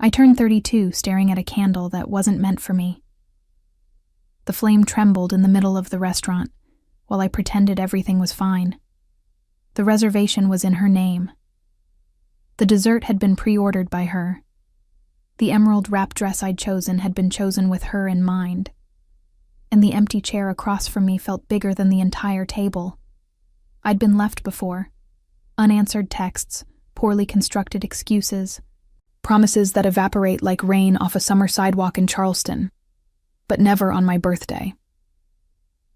I turned 32, staring at a candle that wasn't meant for me. The flame trembled in the middle of the restaurant, while I pretended everything was fine. The reservation was in her name. The dessert had been pre-ordered by her. The emerald wrap dress I'd chosen had been chosen with her in mind. And the empty chair across from me felt bigger than the entire table. I'd been left before. Unanswered texts, poorly constructed excuses, promises that evaporate like rain off a summer sidewalk in Charleston. But never on my birthday.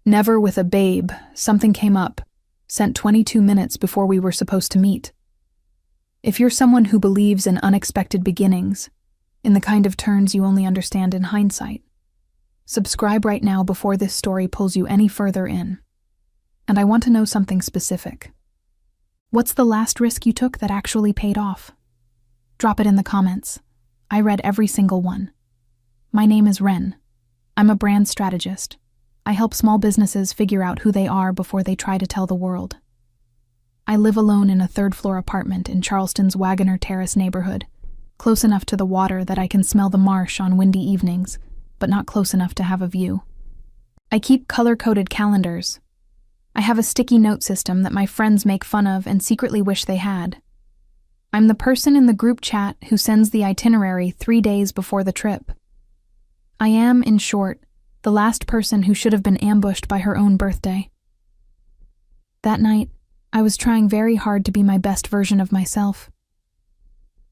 Never with a babe, something came up, sent 22 minutes before we were supposed to meet. If you're someone who believes in unexpected beginnings, in the kind of turns you only understand in hindsight, subscribe right now before this story pulls you any further in. And I want to know something specific. What's the last risk you took that actually paid off? Drop it in the comments. I read every single one. My name is Ren. I'm a brand strategist. I help small businesses figure out who they are before they try to tell the world. I live alone in a third-floor apartment in Charleston's Wagoner Terrace neighborhood, close enough to the water that I can smell the marsh on windy evenings, but not close enough to have a view. I keep color-coded calendars. I have a sticky note system that my friends make fun of and secretly wish they had. I'm the person in the group chat who sends the itinerary 3 days before the trip. I am, in short, the last person who should have been ambushed by her own birthday. That night, I was trying very hard to be my best version of myself.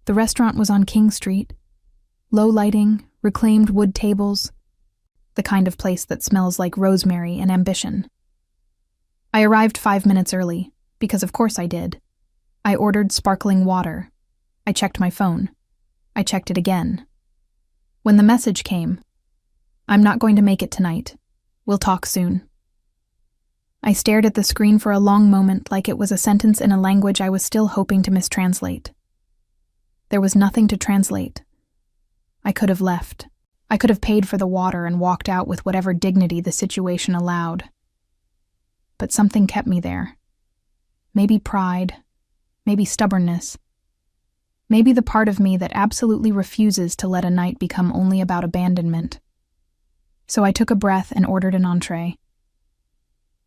The restaurant was on King Street. Low lighting, reclaimed wood tables, the kind of place that smells like rosemary and ambition. I arrived 5 minutes early, because of course I did. I ordered sparkling water. I checked my phone. I checked it again. When the message came, "I'm not going to make it tonight. We'll talk soon." I stared at the screen for a long moment like it was a sentence in a language I was still hoping to mistranslate. There was nothing to translate. I could have left. I could have paid for the water and walked out with whatever dignity the situation allowed. But something kept me there. Maybe pride, maybe stubbornness, maybe the part of me that absolutely refuses to let a night become only about abandonment. So I took a breath and ordered an entree.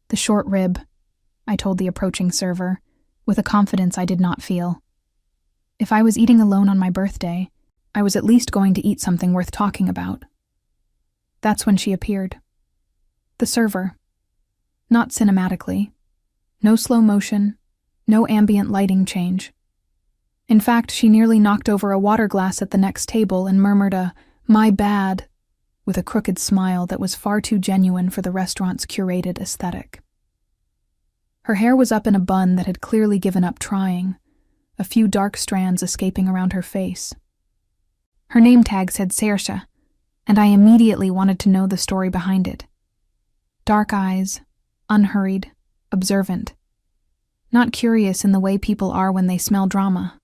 The short rib, I told the approaching server, with a confidence I did not feel. If I was eating alone on my birthday, I was at least going to eat something worth talking about. That's when she appeared. The server. Not cinematically. No slow motion, no ambient lighting change. In fact, she nearly knocked over a water glass at the next table and murmured a "my bad," with a crooked smile that was far too genuine for the restaurant's curated aesthetic. Her hair was up in a bun that had clearly given up trying, a few dark strands escaping around her face. Her name tag said Saoirse, and I immediately wanted to know the story behind it. Dark eyes, unhurried, observant. Not curious in the way people are when they smell drama.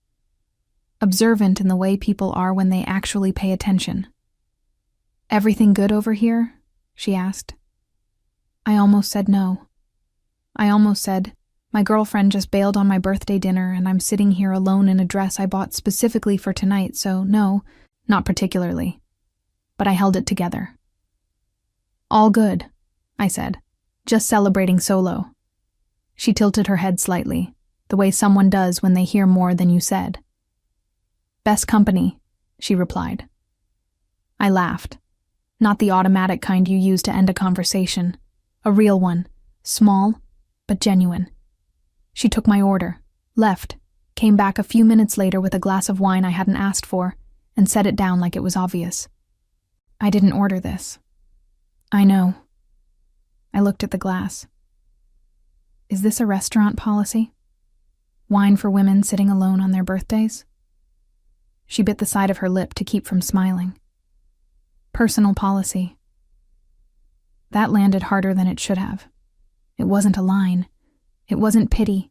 Observant in the way people are when they actually pay attention. "Everything good over here?" she asked. I almost said no. I almost said, "My girlfriend just bailed on my birthday dinner and I'm sitting here alone in a dress I bought specifically for tonight, so no, not particularly." But I held it together. "All good," I said, "just celebrating solo." She tilted her head slightly, the way someone does when they hear more than you said. "Best company," she replied. I laughed. Not the automatic kind you use to end a conversation. A real one. Small, but genuine. She took my order, left, came back a few minutes later with a glass of wine I hadn't asked for, and set it down like it was obvious. "I didn't order this." "I know." I looked at the glass. "Is this a restaurant policy? Wine for women sitting alone on their birthdays?" She bit the side of her lip to keep from smiling. "Personal policy." That landed harder than it should have. It wasn't a line. It wasn't pity.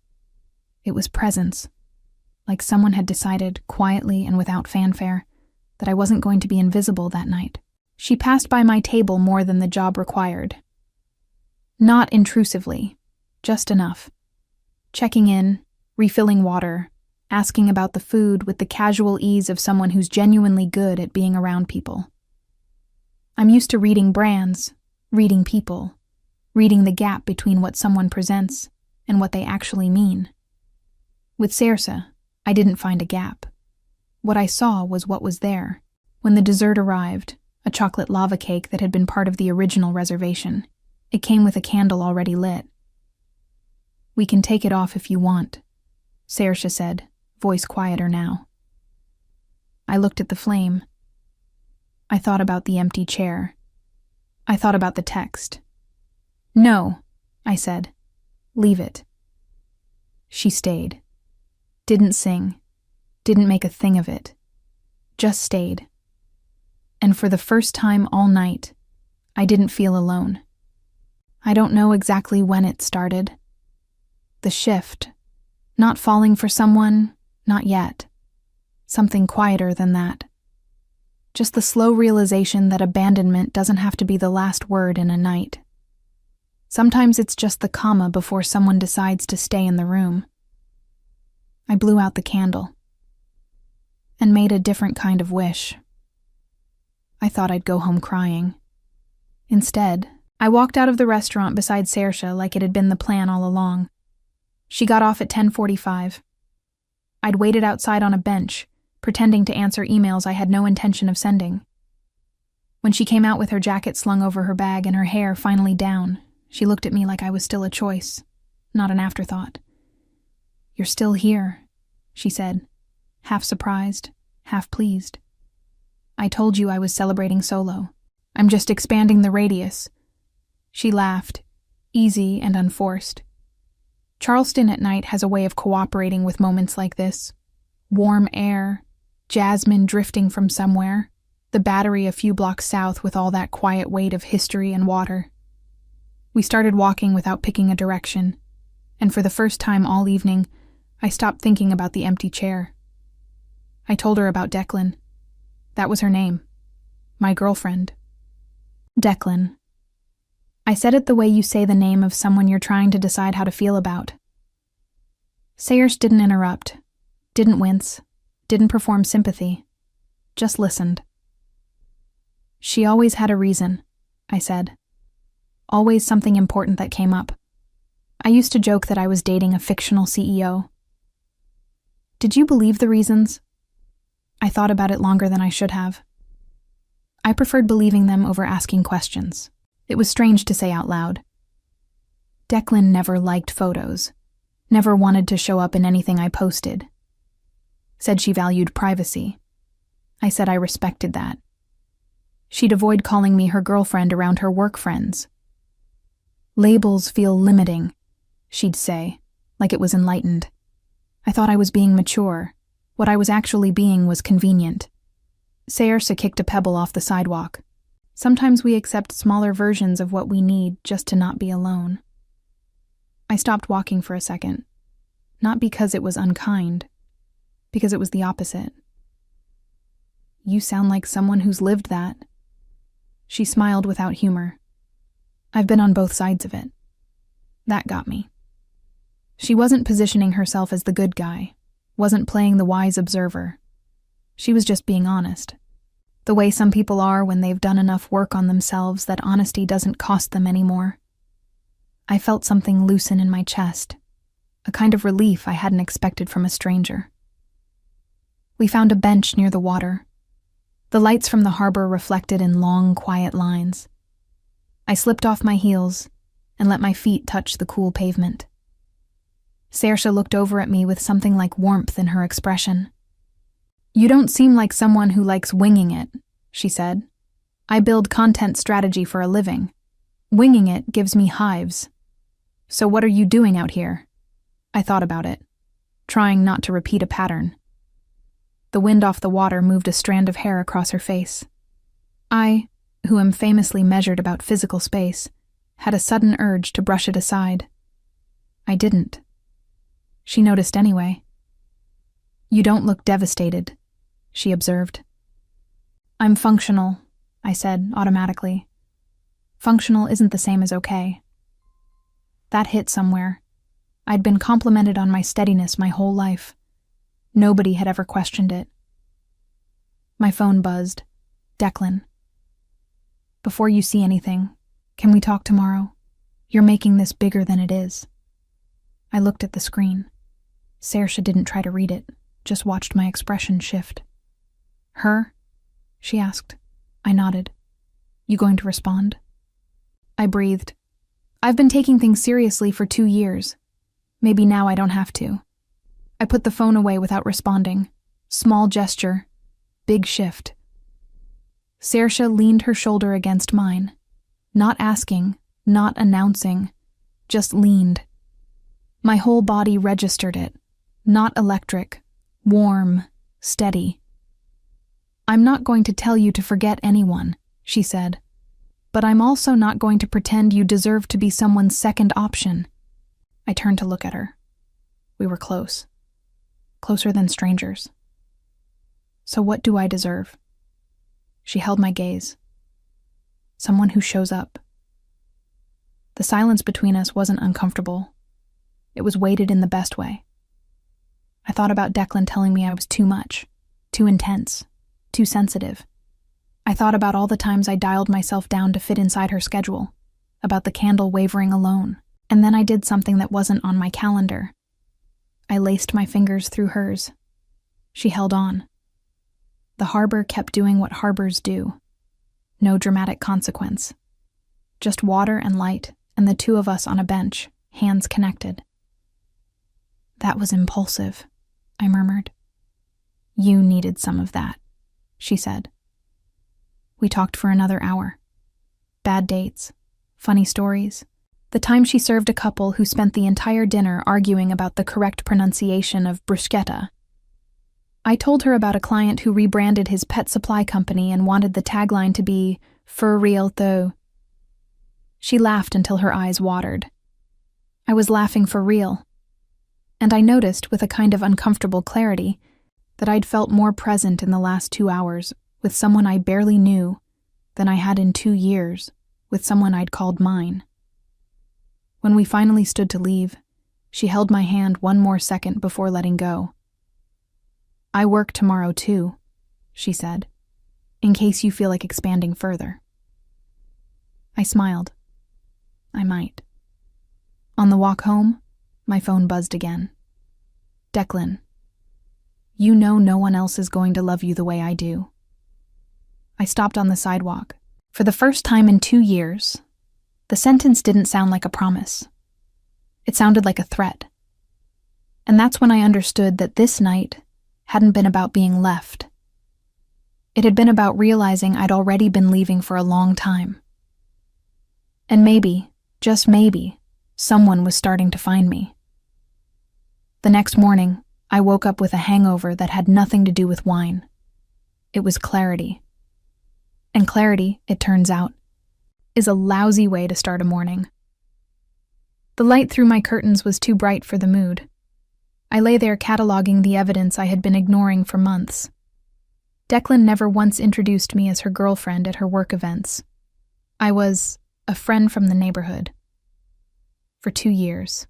It was presence. Like someone had decided, quietly and without fanfare, that I wasn't going to be invisible that night. She passed by my table more than the job required. Not intrusively, just enough. Checking in, refilling water, asking about the food with the casual ease of someone who's genuinely good at being around people. I'm used to reading brands, reading people, reading the gap between what someone presents and what they actually mean. With Saoirse, I didn't find a gap. What I saw was what was there. When the dessert arrived, a chocolate lava cake that had been part of the original reservation, it came with a candle already lit. "We can take it off if you want," Saoirse said, voice quieter now. I looked at the flame. I thought about the empty chair. I thought about the text. "No," I said. "Leave it." She stayed. Didn't sing. Didn't make a thing of it. Just stayed. And for the first time all night, I didn't feel alone. I don't know exactly when it started. The shift. Not falling for someone, not yet. Something quieter than that. Just the slow realization that abandonment doesn't have to be the last word in a night. Sometimes it's just the comma before someone decides to stay in the room. I blew out the candle and made a different kind of wish. I thought I'd go home crying. Instead, I walked out of the restaurant beside Saoirse like it had been the plan all along. She got off at 10:45. I'd waited outside on a bench, pretending to answer emails I had no intention of sending. When she came out with her jacket slung over her bag and her hair finally down, she looked at me like I was still a choice, not an afterthought. "You're still here," she said, half surprised, half pleased. "I told you I was celebrating solo. I'm just expanding the radius." She laughed, easy and unforced. Charleston at night has a way of cooperating with moments like this. Warm air, jasmine drifting from somewhere, the Battery a few blocks south with all that quiet weight of history and water. We started walking without picking a direction, and for the first time all evening, I stopped thinking about the empty chair. I told her about Declan. That was her name. My girlfriend. Declan. I said it the way you say the name of someone you're trying to decide how to feel about. Saoirse didn't interrupt, didn't wince, didn't perform sympathy, just listened. "She always had a reason," I said. "Always something important that came up. I used to joke that I was dating a fictional CEO. Did you believe the reasons?" I thought about it longer than I should have. I preferred believing them over asking questions. It was strange to say out loud. Declan never liked photos, never wanted to show up in anything I posted. Said she valued privacy. I said I respected that. She'd avoid calling me her girlfriend around her work friends. "Labels feel limiting," she'd say, like it was enlightened. I thought I was being mature. What I was actually being was convenient. Saoirse kicked a pebble off the sidewalk. Sometimes we accept smaller versions of what we need just to not be alone. I stopped walking for a second. Not because it was unkind, because it was the opposite. "You sound like someone who's lived that." She smiled without humor. "I've been on both sides of it." That got me. She wasn't positioning herself as the good guy, wasn't playing the wise observer. She was just being honest. The way some people are when they've done enough work on themselves that honesty doesn't cost them anymore. I felt something loosen in my chest, a kind of relief I hadn't expected from a stranger. We found a bench near the water. The lights from the harbor reflected in long, quiet lines. I slipped off my heels and let my feet touch the cool pavement. Saoirse looked over at me with something like warmth in her expression. "You don't seem like someone who likes winging it," she said. "I build content strategy for a living. Winging it gives me hives. So what are you doing out here?" I thought about it, trying not to repeat a pattern. The wind off the water moved a strand of hair across her face. I, who am famously measured about physical space, had a sudden urge to brush it aside. I didn't. She noticed anyway. "You don't look devastated," she observed. "I'm functional," I said automatically. Functional isn't the same as okay. That hit somewhere. I'd been complimented on my steadiness my whole life. Nobody had ever questioned it. My phone buzzed. Declan. Before you see anything, can we talk tomorrow? You're making this bigger than it is. I looked at the screen. Saoirse didn't try to read it, just watched my expression shift. Her? She asked. I nodded. You going to respond? I breathed. I've been taking things seriously for 2 years. Maybe now I don't have to. I put the phone away without responding. Small gesture. Big shift. Saoirse leaned her shoulder against mine. Not asking, not announcing, just leaned. My whole body registered it. Not electric, warm, steady. I'm not going to tell you to forget anyone, she said. But I'm also not going to pretend you deserve to be someone's second option. I turned to look at her. We were close. Closer than strangers. So what do I deserve? She held my gaze. Someone who shows up. The silence between us wasn't uncomfortable. It was weighted in the best way. I thought about Declan telling me I was too much, too intense, too sensitive. I thought about all the times I dialed myself down to fit inside her schedule, about the candle wavering alone, and then I did something that wasn't on my calendar. I laced my fingers through hers. She held on. The harbor kept doing what harbors do. No dramatic consequence. Just water and light, and the two of us on a bench, hands connected. That was impulsive, I murmured. You needed some of that, she said. We talked for another hour. Bad dates, funny stories, the time she served a couple who spent the entire dinner arguing about the correct pronunciation of bruschetta. I told her about a client who rebranded his pet supply company and wanted the tagline to be, "For real though." She laughed until her eyes watered. I was laughing for real. And I noticed, with a kind of uncomfortable clarity, that I'd felt more present in the last 2 hours with someone I barely knew than I had in 2 years with someone I'd called mine. When we finally stood to leave, she held my hand one more second before letting go. I work tomorrow too, she said, in case you feel like expanding further. I smiled. I might. On the walk home, my phone buzzed again. Declan, you know no one else is going to love you the way I do. I stopped on the sidewalk. For the first time in 2 years, the sentence didn't sound like a promise. It sounded like a threat. And that's when I understood that this night hadn't been about being left. It had been about realizing I'd already been leaving for a long time. And maybe, just maybe, someone was starting to find me. The next morning, I woke up with a hangover that had nothing to do with wine. It was clarity. And clarity, it turns out, is a lousy way to start a morning. The light through my curtains was too bright for the mood. I lay there cataloging the evidence I had been ignoring for months. Declan never once introduced me as her girlfriend at her work events. I was a friend from the neighborhood. For 2 years.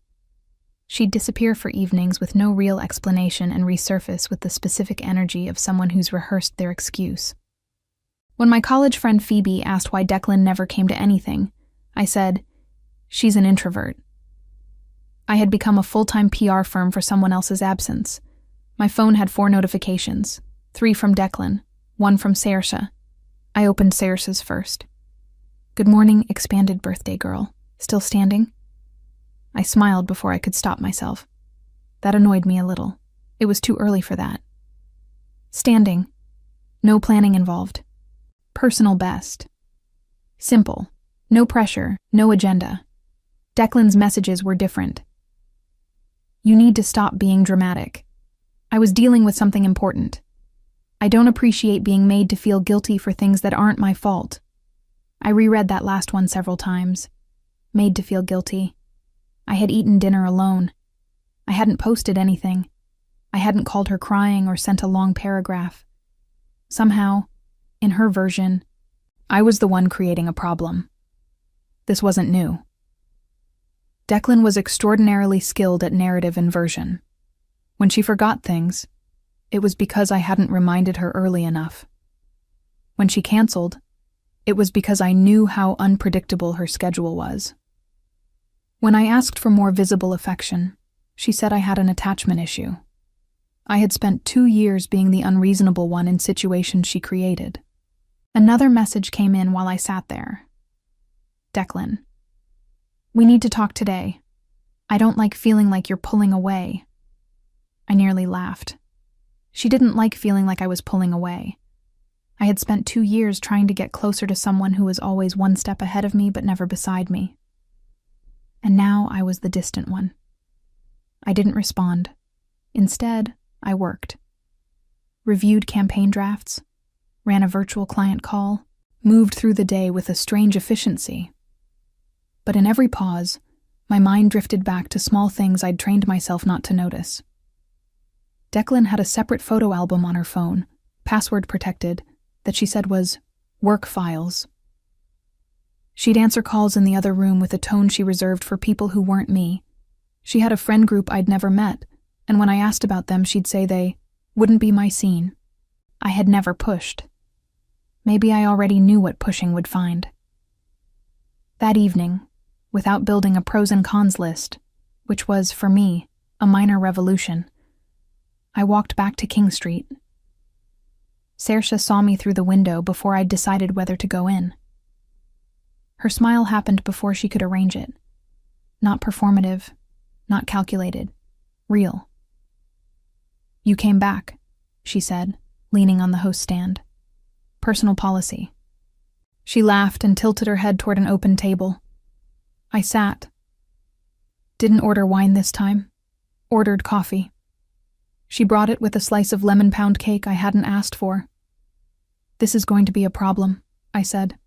She'd disappear for evenings with no real explanation and resurface with the specific energy of someone who's rehearsed their excuse. When my college friend Phoebe asked why Declan never came to anything, I said, she's an introvert. I had become a full-time PR firm for someone else's absence. My phone had 4 notifications, 3 from Declan, 1 from Saoirse. I opened Saoirse's first. Good morning, expanded birthday girl. Still standing? I smiled before I could stop myself. That annoyed me a little. It was too early for that. Standing. No planning involved. Personal best. Simple. No pressure, no agenda. Declan's messages were different. You need to stop being dramatic. I was dealing with something important. I don't appreciate being made to feel guilty for things that aren't my fault. I reread that last one several times. Made to feel guilty. I had eaten dinner alone. I hadn't posted anything. I hadn't called her crying or sent a long paragraph. Somehow, in her version, I was the one creating a problem. This wasn't new. Declan was extraordinarily skilled at narrative inversion. When she forgot things, it was because I hadn't reminded her early enough. When she canceled, it was because I knew how unpredictable her schedule was. When I asked for more visible affection, she said I had an attachment issue. I had spent 2 years being the unreasonable one in situations she created. Another message came in while I sat there. Declan, we need to talk today. I don't like feeling like you're pulling away. I nearly laughed. She didn't like feeling like I was pulling away. I had spent 2 years trying to get closer to someone who was always one step ahead of me but never beside me. And now I was the distant one. I didn't respond. Instead, I worked. Reviewed campaign drafts, ran a virtual client call, moved through the day with a strange efficiency. But in every pause, my mind drifted back to small things I'd trained myself not to notice. Declan had a separate photo album on her phone, password protected, that she said was work files. She'd answer calls in the other room with a tone she reserved for people who weren't me. She had a friend group I'd never met, and when I asked about them, she'd say they wouldn't be my scene. I had never pushed. Maybe I already knew what pushing would find. That evening, without building a pros and cons list, which was, for me, a minor revolution, I walked back to King Street. Saoirse saw me through the window before I'd decided whether to go in. Her smile happened before she could arrange it. Not performative, not calculated, real. "You came back," she said, leaning on the host stand. "Personal policy." She laughed and tilted her head toward an open table. I sat. Didn't order wine this time. Ordered coffee. She brought it with a slice of lemon pound cake I hadn't asked for. "This is going to be a problem," I said.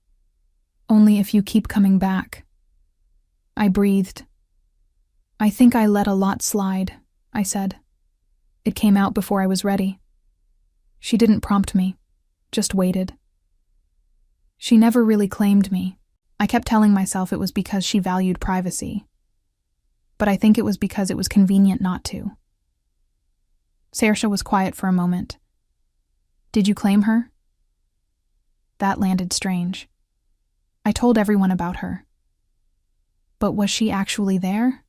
"Only if you keep coming back." I breathed. "I think I let a lot slide," I said. It came out before I was ready. She didn't prompt me, just waited. She never really claimed me. I kept telling myself it was because she valued privacy. But I think it was because it was convenient not to. Saoirse was quiet for a moment. "Did you claim her?" That landed strange. I told everyone about her. But was she actually there?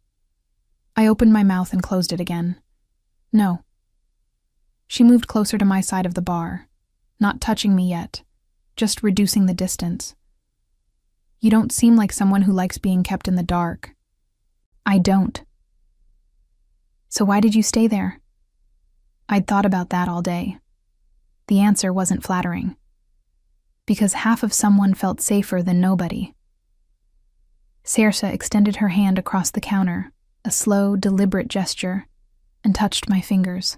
I opened my mouth and closed it again. No. She moved closer to my side of the bar, not touching me yet, just reducing the distance. "You don't seem like someone who likes being kept in the dark." "I don't." "So why did you stay there?" I'd thought about that all day. The answer wasn't flattering. Because half of someone felt safer than nobody. Saoirse extended her hand across the counter, a slow, deliberate gesture, and touched my fingers.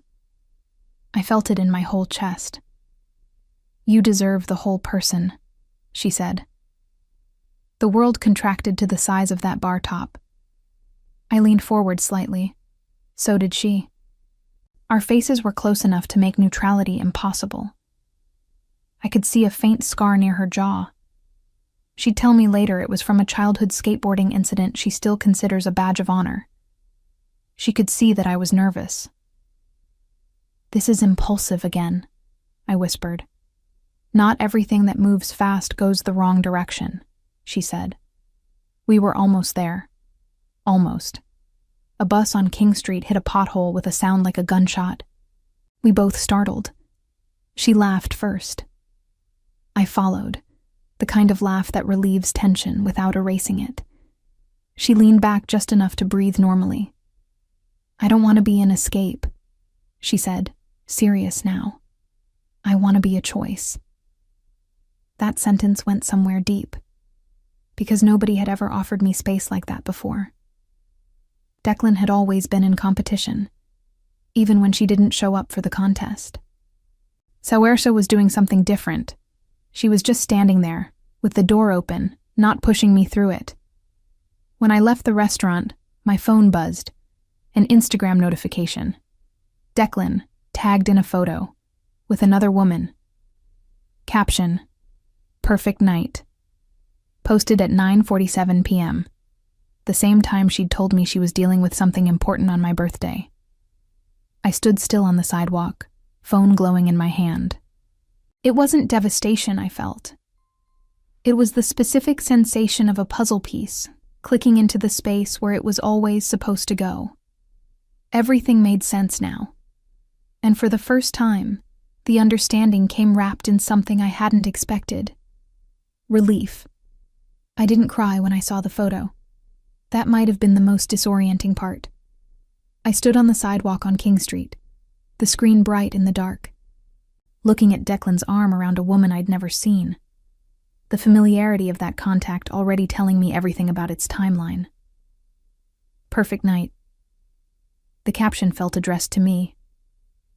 I felt it in my whole chest. "You deserve the whole person," she said. The world contracted to the size of that bar top. I leaned forward slightly. So did she. Our faces were close enough to make neutrality impossible. I could see a faint scar near her jaw. She'd tell me later it was from a childhood skateboarding incident she still considers a badge of honor. She could see that I was nervous. "This is impulsive again," I whispered. "Not everything that moves fast goes the wrong direction," she said. We were almost there. Almost. A bus on King Street hit a pothole with a sound like a gunshot. We both startled. She laughed first. I followed, the kind of laugh that relieves tension without erasing it. She leaned back just enough to breathe normally. "I don't want to be an escape," she said, serious now. "I want to be a choice." That sentence went somewhere deep, because nobody had ever offered me space like that before. Declan had always been in competition, even when she didn't show up for the contest. Saoirse was doing something different. She was just standing there, with the door open, not pushing me through it. When I left the restaurant, my phone buzzed. An Instagram notification. Declan, tagged in a photo, with another woman. Caption, "Perfect night." Posted at 9:47 p.m., the same time she'd told me she was dealing with something important on my birthday. I stood still on the sidewalk, phone glowing in my hand. It wasn't devastation I felt. It was the specific sensation of a puzzle piece, clicking into the space where it was always supposed to go. Everything made sense now. And for the first time, the understanding came wrapped in something I hadn't expected. Relief. I didn't cry when I saw the photo. That might have been the most disorienting part. I stood on the sidewalk on King Street, the screen bright in the dark, looking at Declan's arm around a woman I'd never seen. The familiarity of that contact already telling me everything about its timeline. Perfect night. The caption felt addressed to me.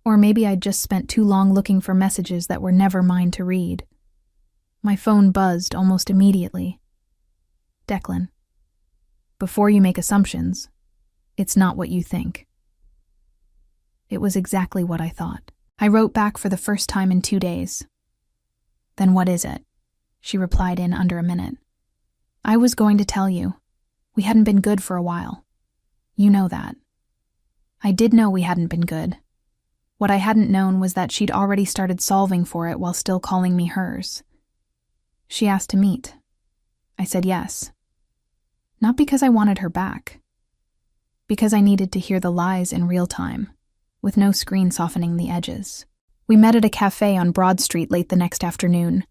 Or maybe I'd just spent too long looking for messages that were never mine to read. My phone buzzed almost immediately. Declan. Before you make assumptions, it's not what you think. It was exactly what I thought. I wrote back for the first time in 2 days. Then what is it? She replied in under a minute. I was going to tell you. We hadn't been good for a while. You know that. I did know we hadn't been good. What I hadn't known was that she'd already started solving for it while still calling me hers. She asked to meet. I said yes. Not because I wanted her back. Because I needed to hear the lies in real time, with no screen softening the edges. We met at a cafe on Broad Street late the next afternoon.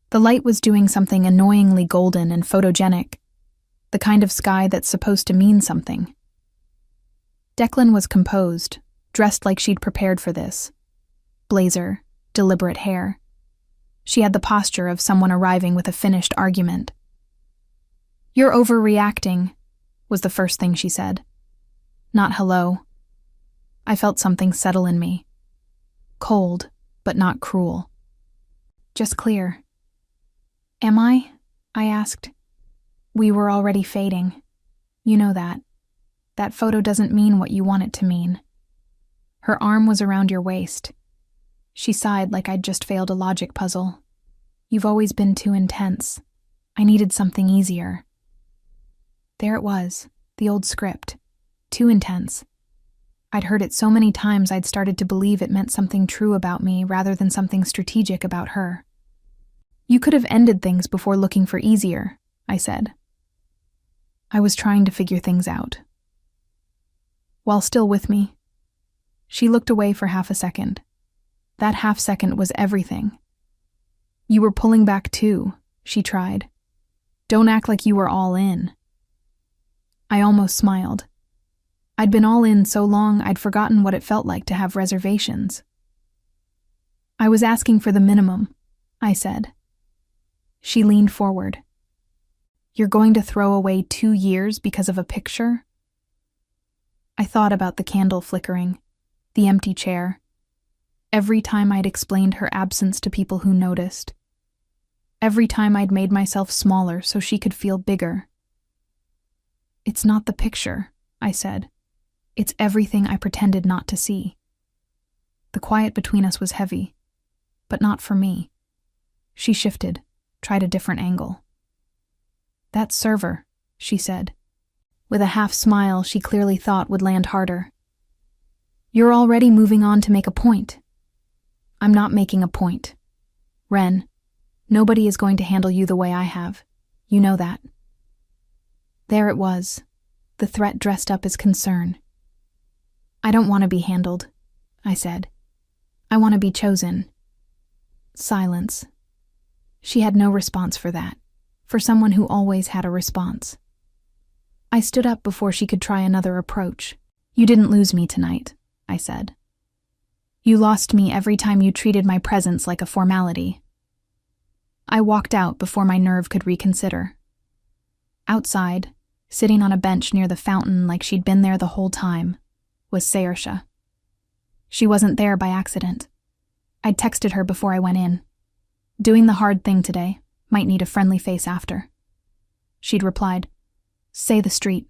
The light was doing something annoyingly golden and photogenic, the kind of sky that's supposed to mean something. Declan was composed, dressed like she'd prepared for this. Blazer, deliberate hair. She had the posture of someone arriving with a finished argument. "You're overreacting," was the first thing she said. Not hello. I felt something settle in me. Cold, but not cruel. Just clear. Am I? I asked. We were already fading. You know that. That photo doesn't mean what you want it to mean. Her arm was around your waist. She sighed like I'd just failed a logic puzzle. You've always been too intense. I needed something easier. There it was, the old script. Too intense. I'd heard it so many times I'd started to believe it meant something true about me rather than something strategic about her. You could have ended things before looking for easier, I said. I was trying to figure things out. While still with me, she looked away for half a second. That half second was everything. You were pulling back too, she tried. Don't act like you were all in. I almost smiled. I'd been all in so long I'd forgotten what it felt like to have reservations. I was asking for the minimum, I said. She leaned forward. You're going to throw away 2 years because of a picture? I thought about the candle flickering, the empty chair. Every time I'd explained her absence to people who noticed. Every time I'd made myself smaller so she could feel bigger. It's not the picture, I said. It's everything I pretended not to see. The quiet between us was heavy, but not for me. She shifted, tried a different angle. That server, she said. With a half smile she clearly thought would land harder. You're already moving on to make a point. I'm not making a point. Ren, nobody is going to handle you the way I have. You know that. There it was, the threat dressed up as concern. I don't want to be handled, I said. I want to be chosen. Silence. She had no response for that, for someone who always had a response. I stood up before she could try another approach. You didn't lose me tonight, I said. You lost me every time you treated my presence like a formality. I walked out before my nerve could reconsider. Outside, sitting on a bench near the fountain like she'd been there the whole time, was Saoirse. She wasn't there by accident. I'd texted her before I went in. Doing the hard thing today, might need a friendly face after. She'd replied, Say the street.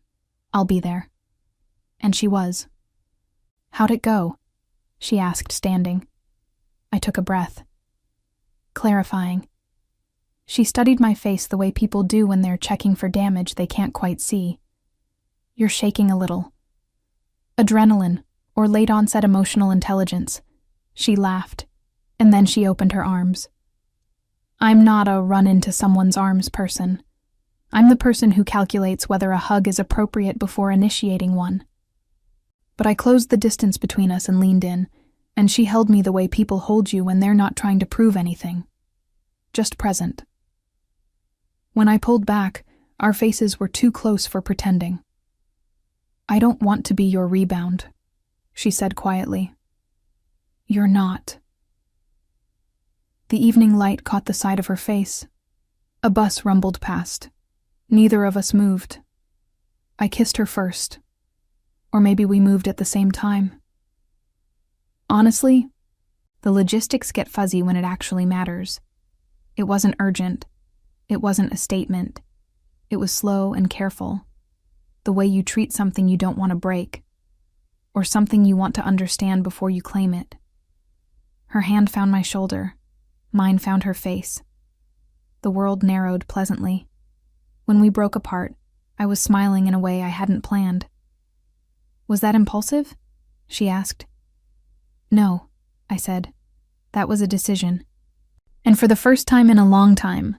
I'll be there. And she was. How'd it go? She asked, standing. I took a breath. Clarifying. She studied my face the way people do when they're checking for damage they can't quite see. You're shaking a little. Adrenaline, or late-onset emotional intelligence, She laughed, and then she opened her arms. I'm not a run-into-someone's-arms person. I'm the person who calculates whether a hug is appropriate before initiating one. But I closed the distance between us and leaned in, and she held me the way people hold you when they're not trying to prove anything. Just present. When I pulled back, our faces were too close for pretending. I don't want to be your rebound, she said quietly. You're not. The evening light caught the side of her face. A bus rumbled past. Neither of us moved. I kissed her first. Or maybe we moved at the same time. Honestly, the logistics get fuzzy when it actually matters. It wasn't urgent. It wasn't a statement. It was slow and careful. The way you treat something you don't want to break, or something you want to understand before you claim it. Her hand found my shoulder. Mine found her face. The world narrowed pleasantly. When we broke apart, I was smiling in a way I hadn't planned. Was that impulsive? She asked. No, I said. That was a decision. And for the first time in a long time,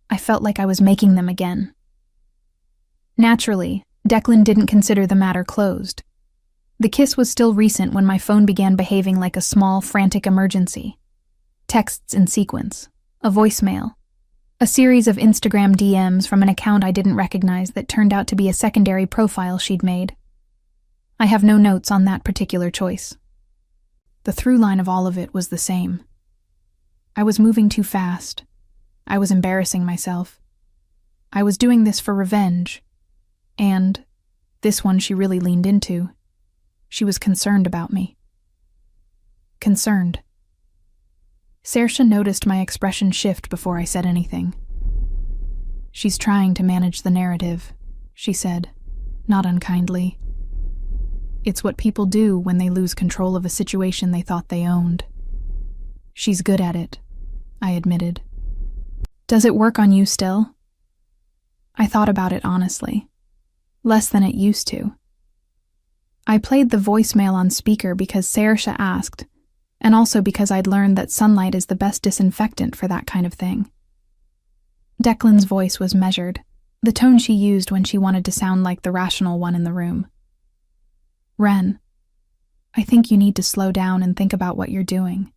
I felt like I was making them again. Naturally, Declan didn't consider the matter closed. The kiss was still recent when my phone began behaving like a small, frantic emergency. Texts in sequence, a voicemail, a series of Instagram DMs from an account I didn't recognize that turned out to be a secondary profile she'd made. I have no notes on that particular choice. The through line of all of it was the same. I was moving too fast. I was embarrassing myself. I was doing this for revenge. And this one she really leaned into. She was concerned about me. Concerned. Saoirse noticed my expression shift before I said anything. She's trying to manage the narrative, she said, not unkindly. It's what people do when they lose control of a situation they thought they owned. She's good at it, I admitted. Does it work on you still? I thought about it honestly. Less than it used to. I played the voicemail on speaker because Saoirse asked, and also because I'd learned that sunlight is the best disinfectant for that kind of thing. Declan's voice was measured, the tone she used when she wanted to sound like the rational one in the room. Ren, I think you need to slow down and think about what you're doing.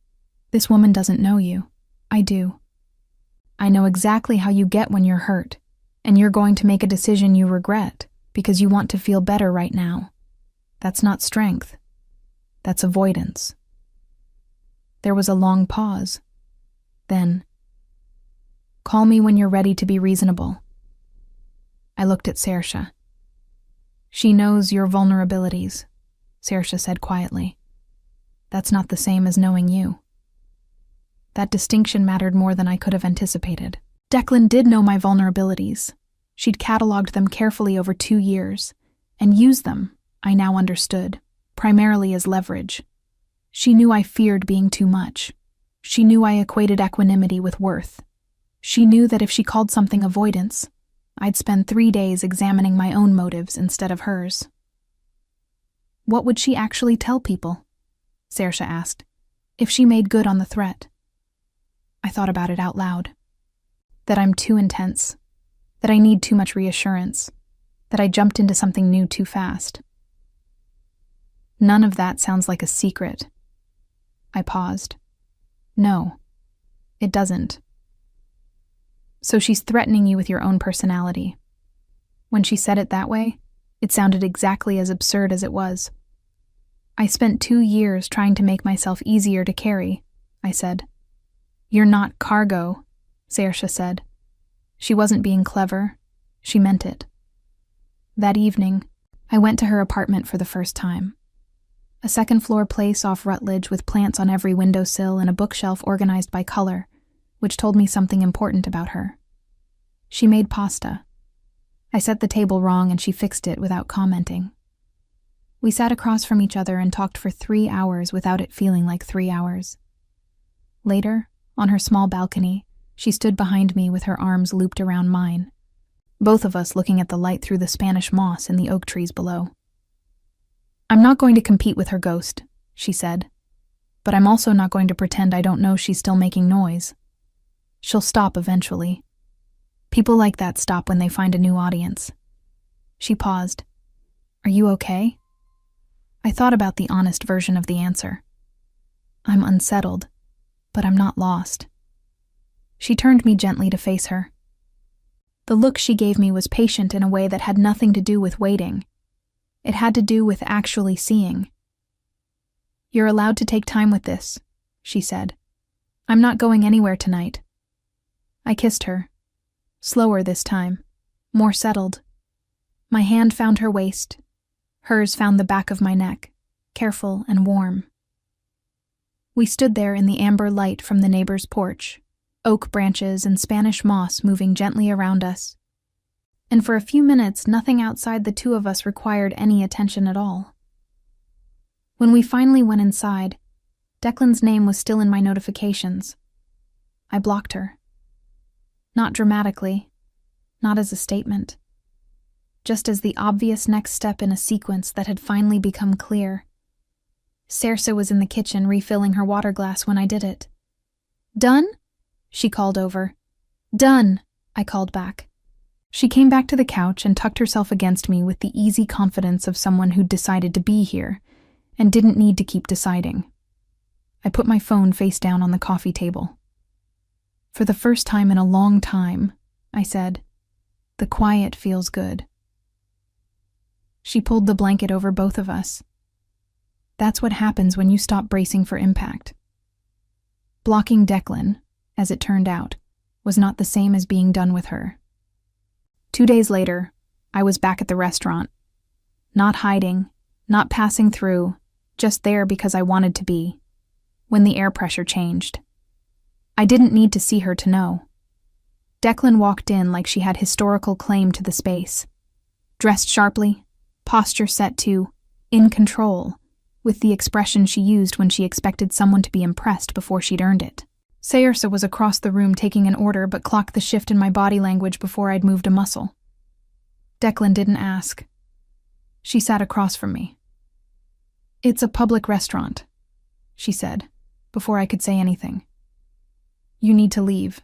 This woman doesn't know you. I do. I know exactly how you get when you're hurt, and you're going to make a decision you regret because you want to feel better right now. That's not strength. That's avoidance. There was a long pause. Then, call me when you're ready to be reasonable. I looked at Saoirse. She knows your vulnerabilities, Saoirse said quietly. That's not the same as knowing you. That distinction mattered more than I could have anticipated. Declan did know my vulnerabilities. She'd cataloged them carefully over 2 years, and used them, I now understood, primarily as leverage. She knew I feared being too much. She knew I equated equanimity with worth. She knew that if she called something avoidance, I'd spend 3 days examining my own motives instead of hers. What would she actually tell people? Saoirse asked, if she made good on the threat. I thought about it out loud. That I'm too intense. That I need too much reassurance. That I jumped into something new too fast. None of that sounds like a secret. I paused. No, it doesn't. So she's threatening you with your own personality. When she said it that way, it sounded exactly as absurd as it was. I spent 2 years trying to make myself easier to carry, I said. You're not cargo, Saoirse said. She wasn't being clever. She meant it. That evening, I went to her apartment for the first time. A second-floor place off Rutledge with plants on every windowsill and a bookshelf organized by color, which told me something important about her. She made pasta. I set the table wrong and she fixed it without commenting. We sat across from each other and talked for 3 hours without it feeling like 3 hours. Later, on her small balcony, she stood behind me with her arms looped around mine, both of us looking at the light through the Spanish moss in the oak trees below. I'm not going to compete with her ghost, she said. But I'm also not going to pretend I don't know she's still making noise. She'll stop eventually. People like that stop when they find a new audience. She paused. Are you okay? I thought about the honest version of the answer. I'm unsettled, but I'm not lost. She turned me gently to face her. The look she gave me was patient in a way that had nothing to do with waiting. It had to do with actually seeing. You're allowed to take time with this, she said. I'm not going anywhere tonight. I kissed her. Slower this time, more settled. My hand found her waist. Hers found the back of my neck, careful and warm. We stood there in the amber light from the neighbor's porch, oak branches and Spanish moss moving gently around us. And for a few minutes, nothing outside the two of us required any attention at all. When we finally went inside, Declan's name was still in my notifications. I blocked her. Not dramatically, not as a statement. Just as the obvious next step in a sequence that had finally become clear. Saoirse was in the kitchen refilling her water glass when I did it. Done? She called over. Done, I called back. She came back to the couch and tucked herself against me with the easy confidence of someone who'd decided to be here and didn't need to keep deciding. I put my phone face down on the coffee table. For the first time in a long time, I said, the quiet feels good. She pulled the blanket over both of us. That's what happens when you stop bracing for impact. Blocking Declan, as it turned out, was not the same as being done with her. 2 days later, I was back at the restaurant. Not hiding, not passing through, just there because I wanted to be, when the air pressure changed. I didn't need to see her to know. Declan walked in like she had historical claim to the space. Dressed sharply, posture set to in control, with the expression she used when she expected someone to be impressed before she'd earned it. Saoirse was across the room taking an order but clocked the shift in my body language before I'd moved a muscle. Declan didn't ask. She sat across from me. It's a public restaurant, she said, before I could say anything. You need to leave.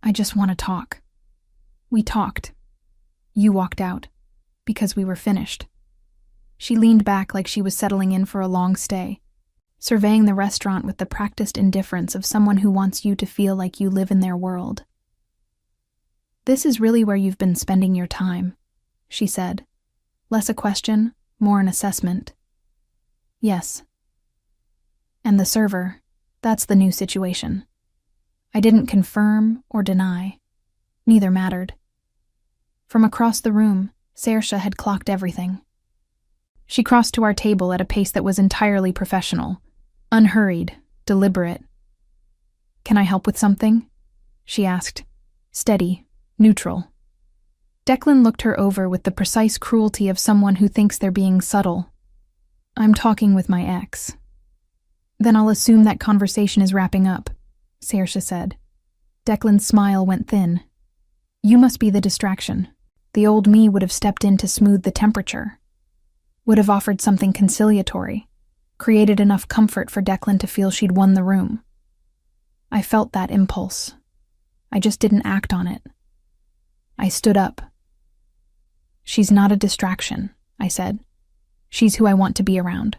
I just want to talk. We talked. You walked out, because we were finished. She leaned back like she was settling in for a long stay, surveying the restaurant with the practiced indifference of someone who wants you to feel like you live in their world. This is really where you've been spending your time, she said. Less a question, more an assessment. Yes. And the server, that's the new situation. I didn't confirm or deny. Neither mattered. From across the room, Saoirse had clocked everything. She crossed to our table at a pace that was entirely professional, unhurried, deliberate. Can I help with something? She asked, steady, neutral. Declan looked her over with the precise cruelty of someone who thinks they're being subtle. I'm talking with my ex. Then I'll assume that conversation is wrapping up, Saoirse said. Declan's smile went thin. You must be the distraction. The old me would have stepped in to smooth the temperature. Would have offered something conciliatory, created enough comfort for Declan to feel she'd won the room. I felt that impulse. I just didn't act on it. I stood up. She's not a distraction, I said. She's who I want to be around.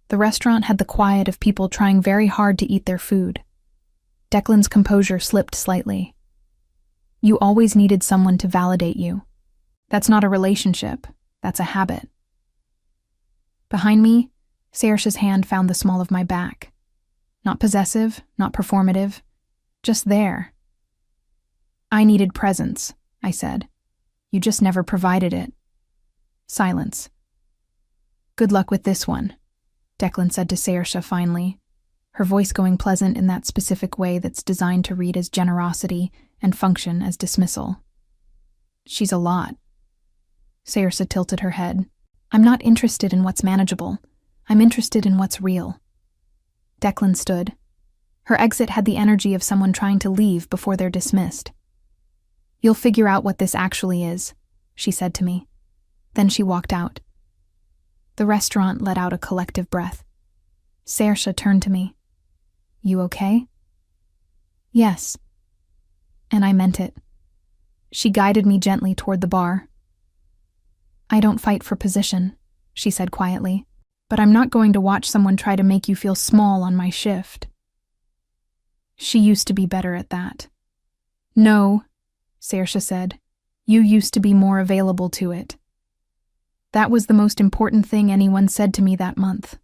The restaurant had the quiet of people trying very hard to eat their food. Declan's composure slipped slightly. You always needed someone to validate you. That's not a relationship. That's a habit. Behind me, Saoirse's hand found the small of my back. Not possessive, not performative, just there. I needed presence, I said. You just never provided it. Silence. Good luck with this one, Declan said to Saoirse finally, her voice going pleasant in that specific way that's designed to read as generosity and function as dismissal. She's a lot. Saoirse tilted her head. I'm not interested in what's manageable. I'm interested in what's real. Declan stood. Her exit had the energy of someone trying to leave before they're dismissed. You'll figure out what this actually is, she said to me. Then she walked out. The restaurant let out a collective breath. Saoirse turned to me. You okay? Yes. And I meant it. She guided me gently toward the bar. I don't fight for position, she said quietly, but I'm not going to watch someone try to make you feel small on my shift. She used to be better at that. No, Saoirse said. You used to be more available to it. That was the most important thing anyone said to me that month.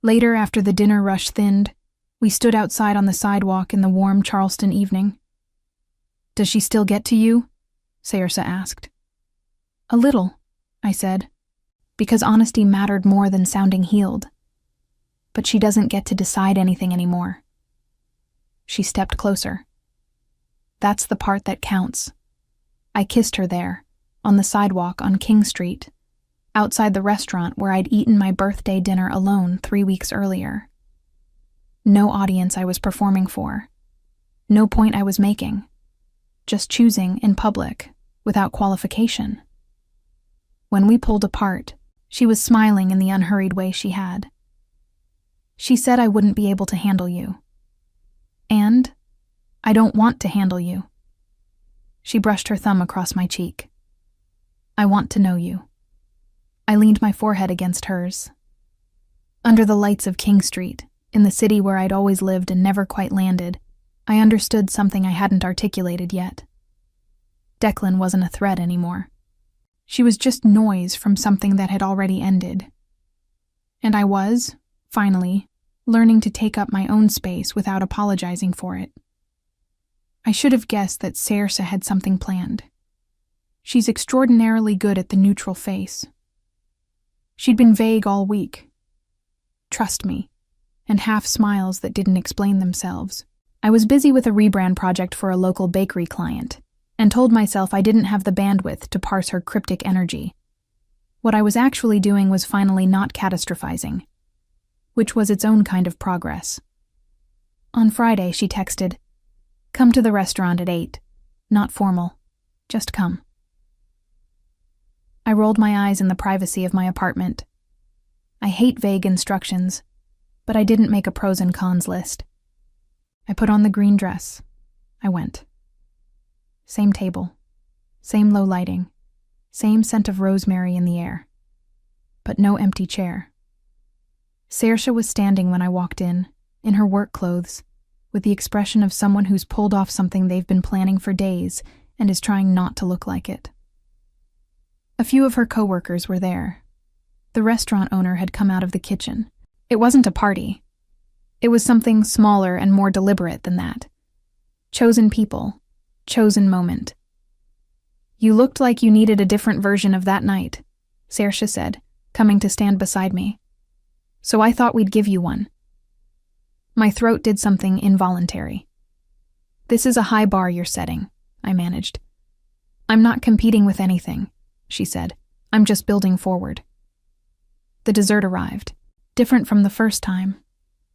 Later, after the dinner rush thinned, we stood outside on the sidewalk in the warm Charleston evening. Does she still get to you? Saoirse asked. A little, I said, because honesty mattered more than sounding healed. But she doesn't get to decide anything anymore. She stepped closer. That's the part that counts. I kissed her there, on the sidewalk on King Street, outside the restaurant where I'd eaten my birthday dinner alone 3 weeks earlier. No audience I was performing for. No point I was making. Just choosing in public, without qualification. When we pulled apart, she was smiling in the unhurried way she had. She said I wouldn't be able to handle you. And I don't want to handle you. She brushed her thumb across my cheek. I want to know you. I leaned my forehead against hers. Under the lights of King Street, in the city where I'd always lived and never quite landed, I understood something I hadn't articulated yet. Declan wasn't a threat anymore. She was just noise from something that had already ended. And I was, finally, learning to take up my own space without apologizing for it. I should have guessed that Saoirse had something planned. She's extraordinarily good at the neutral face. She'd been vague all week. Trust me, and half smiles that didn't explain themselves. I was busy with a rebrand project for a local bakery client, and told myself I didn't have the bandwidth to parse her cryptic energy. What I was actually doing was finally not catastrophizing, which was its own kind of progress. On Friday, she texted, "Come to the restaurant at 8. Not formal. Just come." I rolled my eyes in the privacy of my apartment. I hate vague instructions, but I didn't make a pros and cons list. I put on the green dress. I went. Same table. Same low lighting. Same scent of rosemary in the air. But no empty chair. Saoirse was standing when I walked in her work clothes, with the expression of someone who's pulled off something they've been planning for days and is trying not to look like it. A few of her coworkers were there. The restaurant owner had come out of the kitchen. It wasn't a party. It was something smaller and more deliberate than that. Chosen people, chosen moment. You looked like you needed a different version of that night, Saoirse said, coming to stand beside me. So I thought we'd give you one. My throat did something involuntary. This is a high bar you're setting, I managed. I'm not competing with anything, she said. I'm just building forward. The dessert arrived, different from the first time,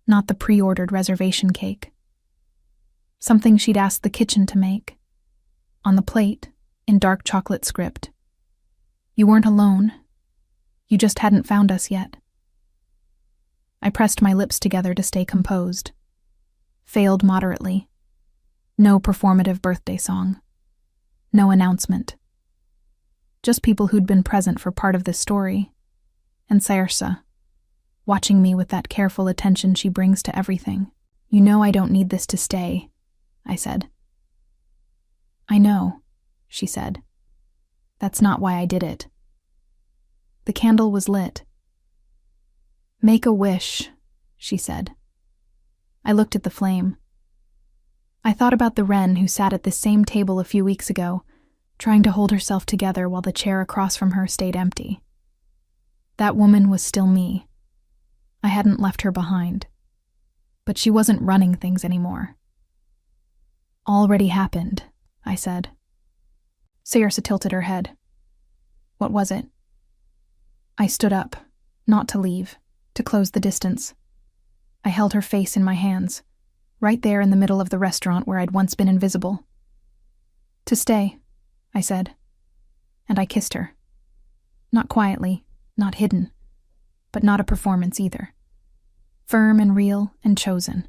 not the pre-ordered reservation cake. Something she'd asked the kitchen to make. On the plate, in dark chocolate script. You weren't alone. You just hadn't found us yet. I pressed my lips together to stay composed. Failed moderately. No performative birthday song. No announcement. Just people who'd been present for part of this story. And Saoirse, watching me with that careful attention she brings to everything. You know I don't need this to stay, I said. I know, she said. That's not why I did it. The candle was lit. Make a wish, she said. I looked at the flame. I thought about the wren who sat at this same table a few weeks ago, trying to hold herself together while the chair across from her stayed empty. That woman was still me. I hadn't left her behind. But she wasn't running things anymore. Already happened, I said. Saoirse tilted her head. What was it? I stood up, not to leave, to close the distance. I held her face in my hands, right there in the middle of the restaurant where I'd once been invisible. To stay, I said, and I kissed her. Not quietly, not hidden, but not a performance either. firm and real and chosen.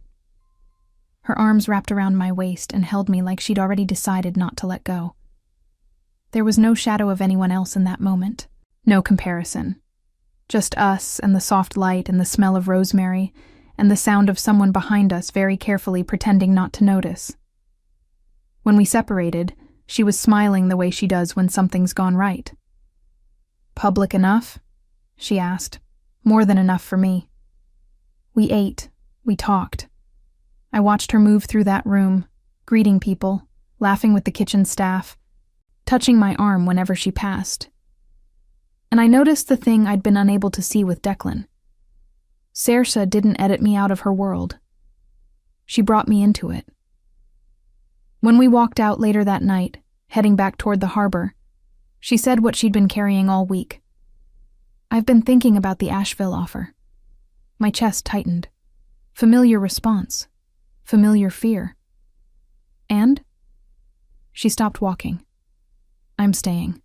Her arms wrapped around my waist and held me like she'd already decided not to let go. There was no shadow of anyone else in that moment, no comparison. Just us and the soft light and the smell of rosemary and the sound of someone behind us very carefully pretending not to notice. When we separated, she was smiling the way she does when something's gone right. "Public enough?" she asked. "More than enough for me." We ate, we talked. I watched her move through that room, greeting people, laughing with the kitchen staff, touching my arm whenever she passed. And I noticed the thing I'd been unable to see with Declan. Saoirse didn't edit me out of her world. She brought me into it. When we walked out later that night, heading back toward the harbor, she said what she'd been carrying all week. "I've been thinking about the Asheville offer." My chest tightened. Familiar response. Familiar fear. "And?" She stopped walking. "I'm staying."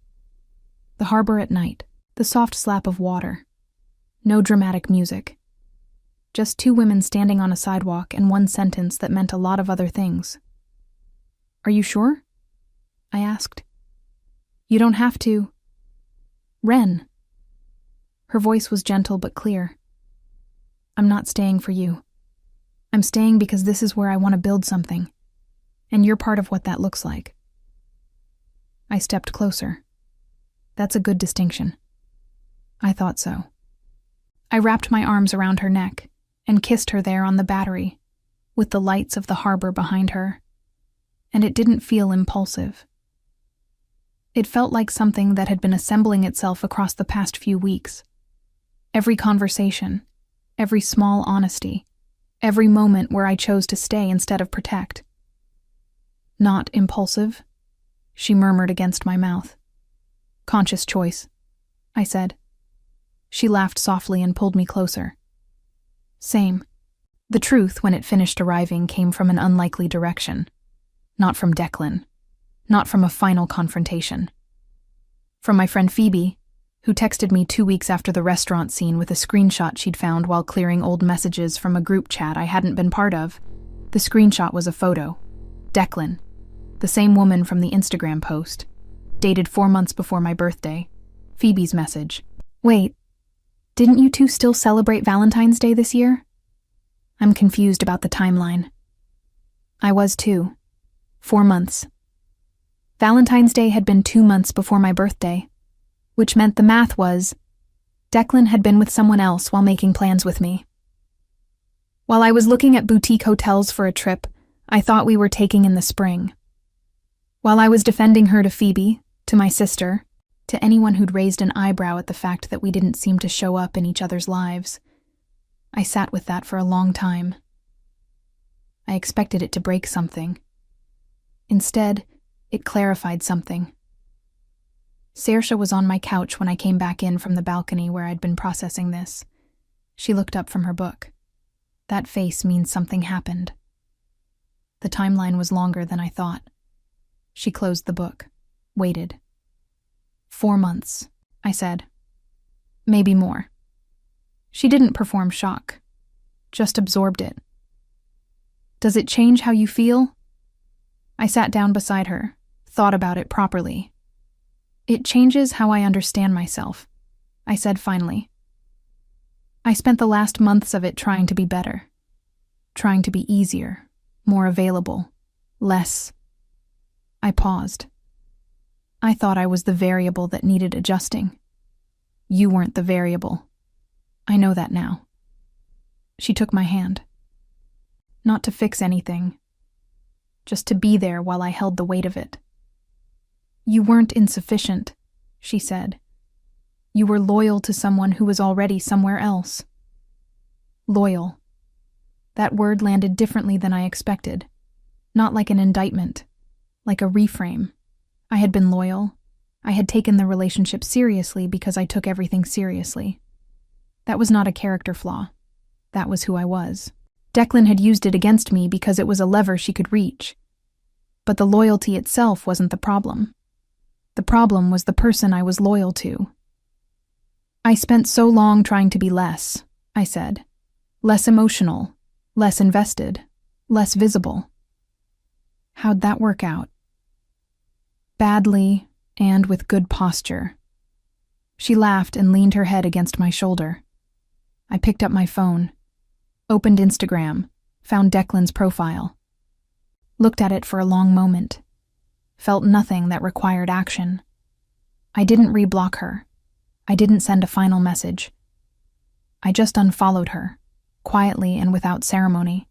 The harbor at night, the soft slap of water. No dramatic music. Just two women standing on a sidewalk and one sentence that meant a lot of other things. "Are you sure?" I asked. "You don't have to." "Ren." Her voice was gentle but clear. "I'm not staying for you. I'm staying because this is where I want to build something, and you're part of what that looks like." I stepped closer. That's a good distinction. I thought so. I wrapped my arms around her neck and kissed her there on the battery, with the lights of the harbor behind her, and it didn't feel impulsive. It felt like something that had been assembling itself across the past few weeks. Every conversation, every small honesty, every moment where I chose to stay instead of protect. "Not impulsive?" she murmured against my mouth. "Conscious choice," I said. She laughed softly and pulled me closer. "Same." The truth, when it finished arriving, came from an unlikely direction. Not from Declan. Not from a final confrontation. From my friend Phoebe, who texted me 2 weeks after the restaurant scene with a screenshot she'd found while clearing old messages from a group chat I hadn't been part of. The screenshot was a photo. Declan, the same woman from the Instagram post, dated 4 months before my birthday. Phoebe's message. "Wait, didn't you two still celebrate Valentine's Day this year?" I'm confused about the timeline. I was too. 4 months. Valentine's Day had been 2 months before my birthday, which meant the math was, Declan had been with someone else while making plans with me. While I was looking at boutique hotels for a trip I thought we were taking in the spring. While I was defending her to Phoebe, to my sister, to anyone who'd raised an eyebrow at the fact that we didn't seem to show up in each other's lives, I sat with that for a long time. I expected it to break something. Instead, it clarified something. Saoirse was on my couch when I came back in from the balcony where I'd been processing this. She looked up from her book. That face means something happened. The timeline was longer than I thought. She closed the book, waited. 4 months, I said. Maybe more. She didn't perform shock, just absorbed it. Does it change how you feel? I sat down beside her, thought about it properly. It changes how I understand myself, I said finally. I spent the last months of it trying to be better, trying to be easier, more available, less. I paused. I thought I was the variable that needed adjusting. You weren't the variable. I know that now. She took my hand. Not to fix anything, just to be there while I held the weight of it. You weren't insufficient, she said. You were loyal to someone who was already somewhere else. Loyal. That word landed differently than I expected. Not like an indictment, like a reframe. I had been loyal. I had taken the relationship seriously because I took everything seriously. That was not a character flaw. That was who I was. Declan had used it against me because it was a lever she could reach. But the loyalty itself wasn't the problem. The problem was the person I was loyal to. I spent so long trying to be less, I said. Less emotional, less invested, less visible. How'd that work out? Badly, and with good posture. She laughed and leaned her head against my shoulder. I picked up my phone, opened Instagram, found Declan's profile. Looked at it for a long moment. Felt nothing that required action. I didn't reblock her. I didn't send a final message. I just unfollowed her, quietly and without ceremony.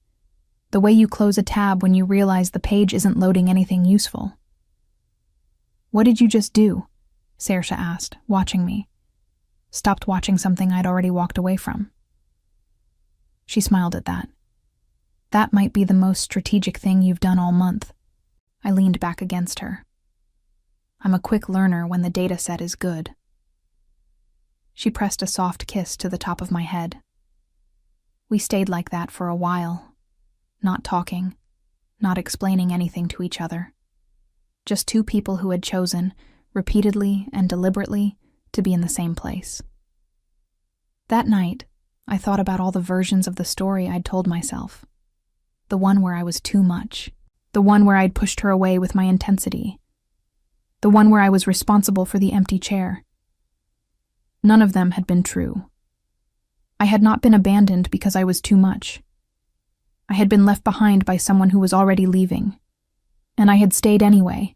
The way you close a tab when you realize the page isn't loading anything useful. "What did you just do?" Saoirse asked, watching me. Stopped watching something I'd already walked away from. She smiled at that. "That might be the most strategic thing you've done all month." I leaned back against her. "I'm a quick learner when the data set is good." She pressed a soft kiss to the top of my head. We stayed like that for a while, not talking, not explaining anything to each other. Just two people who had chosen, repeatedly and deliberately, to be in the same place. That night, I thought about all the versions of the story I'd told myself. The one where I was too much. The one where I'd pushed her away with my intensity. The one where I was responsible for the empty chair. None of them had been true. I had not been abandoned because I was too much. I had been left behind by someone who was already leaving. And I had stayed anyway,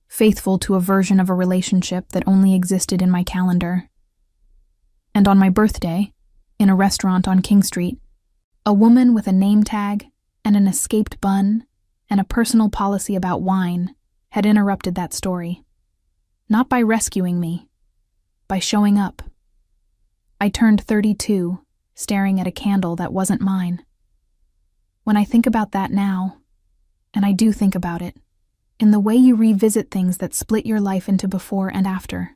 faithful to a version of a relationship that only existed in my calendar. And on my birthday, in a restaurant on King Street, a woman with a name tag and an escaped bun and a personal policy about wine had interrupted that story. Not by rescuing me, by showing up. I turned 32, staring at a candle that wasn't mine. When I think about that now, and I do think about it, in the way you revisit things that split your life into before and after,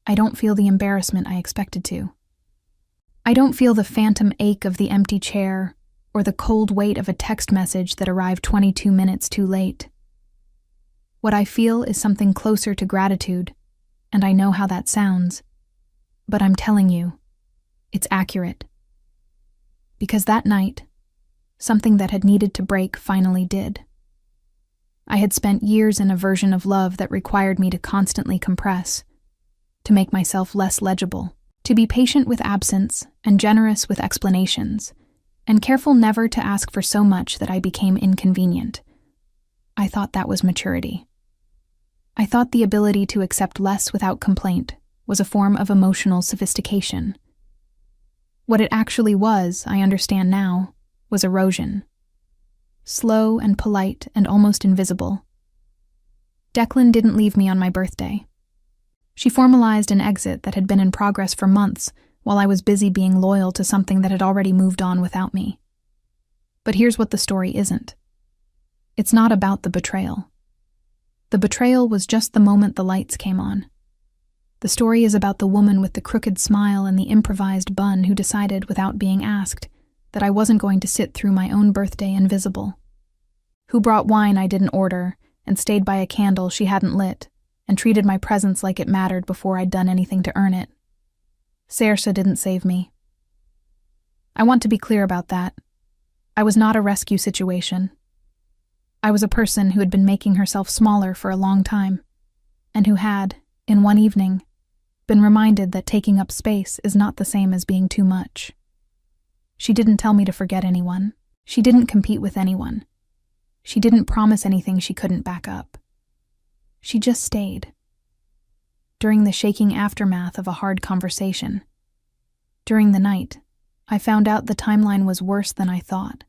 I don't feel the embarrassment I expected to. I don't feel the phantom ache of the empty chair or the cold weight of a text message that arrived 22 minutes too late. What I feel is something closer to gratitude, and I know how that sounds. But I'm telling you, it's accurate. Because that night, something that had needed to break finally did. I had spent years in a version of love that required me to constantly compress, to make myself less legible, to be patient with absence and generous with explanations, and careful never to ask for so much that I became inconvenient. I thought that was maturity. I thought the ability to accept less without complaint was a form of emotional sophistication. What it actually was, I understand now, was erosion. Slow and polite and almost invisible. Declan didn't leave me on my birthday. She formalized an exit that had been in progress for months while I was busy being loyal to something that had already moved on without me. But here's what the story isn't. It's not about the betrayal. The betrayal was just the moment the lights came on. The story is about the woman with the crooked smile and the improvised bun who decided, without being asked, that I wasn't going to sit through my own birthday invisible. Who brought wine I didn't order and stayed by a candle she hadn't lit and treated my presence like it mattered before I'd done anything to earn it. Saoirse didn't save me. I want to be clear about that. I was not a rescue situation. I was a person who had been making herself smaller for a long time, and who had, in one evening, been reminded that taking up space is not the same as being too much. She didn't tell me to forget anyone. She didn't compete with anyone. She didn't promise anything she couldn't back up. She just stayed. During the shaking aftermath of a hard conversation. During the night, I found out the timeline was worse than I thought.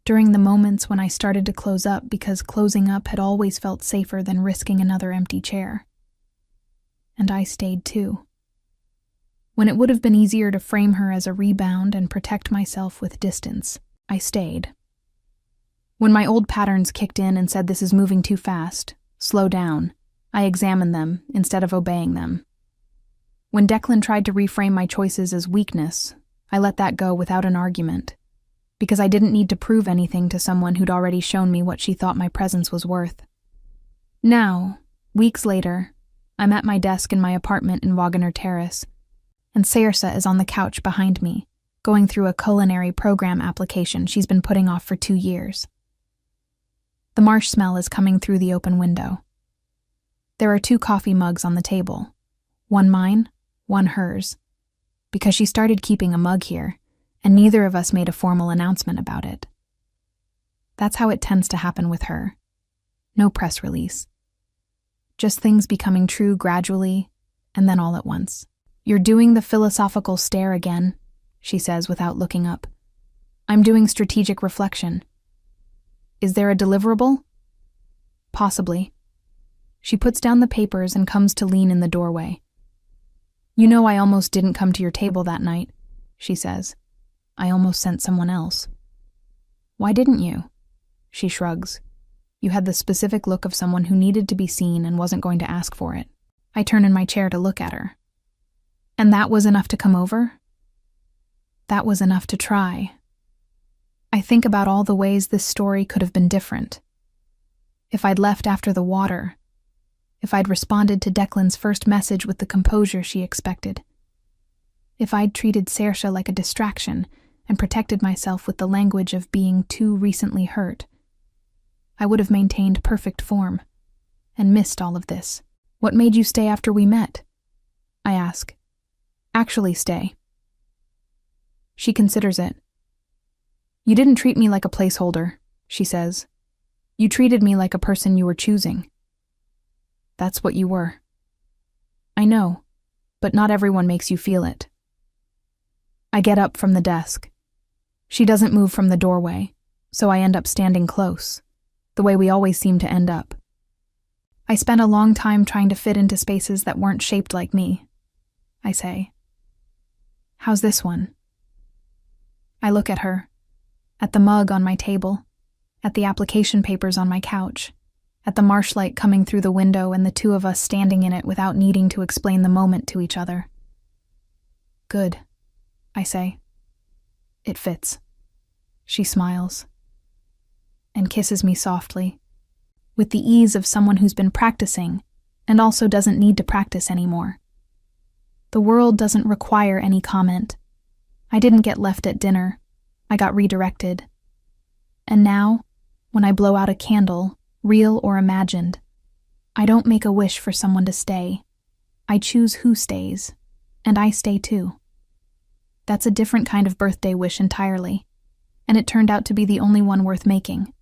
During the moments when I started to close up because closing up had always felt safer than risking another empty chair. And I stayed too. When it would have been easier to frame her as a rebound and protect myself with distance, I stayed. When my old patterns kicked in and said this is moving too fast, slow down, I examined them instead of obeying them. When Declan tried to reframe my choices as weakness, I let that go without an argument, because I didn't need to prove anything to someone who'd already shown me what she thought my presence was worth. Now, weeks later, I'm at my desk in my apartment in Wagoner Terrace, and Saoirse is on the couch behind me, going through a culinary program application she's been putting off for 2 years. The marsh smell is coming through the open window. There are 2 coffee mugs on the table, one mine, one hers, because she started keeping a mug here, and neither of us made a formal announcement about it. That's how it tends to happen with her. No press release. Just things becoming true gradually, and then all at once. "You're doing the philosophical stare again," she says without looking up. "I'm doing strategic reflection." "Is there a deliverable?" "Possibly." She puts down the papers and comes to lean in the doorway. "You know I almost didn't come to your table that night," she says. "I almost sent someone else." "Why didn't you?" She shrugs. "You had the specific look of someone who needed to be seen and wasn't going to ask for it." I turn in my chair to look at her. "And that was enough to come over?" "That was enough to try." I think about all the ways this story could have been different. If I'd left after the water, if I'd responded to Declan's first message with the composure she expected, if I'd treated Saoirse like a distraction and protected myself with the language of being too recently hurt, I would have maintained perfect form and missed all of this. "What made you stay after we met?" I ask. "Actually stay." She considers it. "You didn't treat me like a placeholder," she says. "You treated me like a person you were choosing." "That's what you were." "I know, but not everyone makes you feel it." I get up from the desk. She doesn't move from the doorway, so I end up standing close, the way we always seem to end up. "I spent a long time trying to fit into spaces that weren't shaped like me," I say. "How's this one?" I look at her, at the mug on my table, at the application papers on my couch, at the marshlight coming through the window and the 2 of us standing in it without needing to explain the moment to each other. "Good," I say. "It fits." She smiles and kisses me softly, with the ease of someone who's been practicing and also doesn't need to practice anymore. The world doesn't require any comment. I didn't get left at dinner. I got redirected. And now, when I blow out a candle, real or imagined, I don't make a wish for someone to stay. I choose who stays, and I stay too. That's a different kind of birthday wish entirely, and it turned out to be the only one worth making.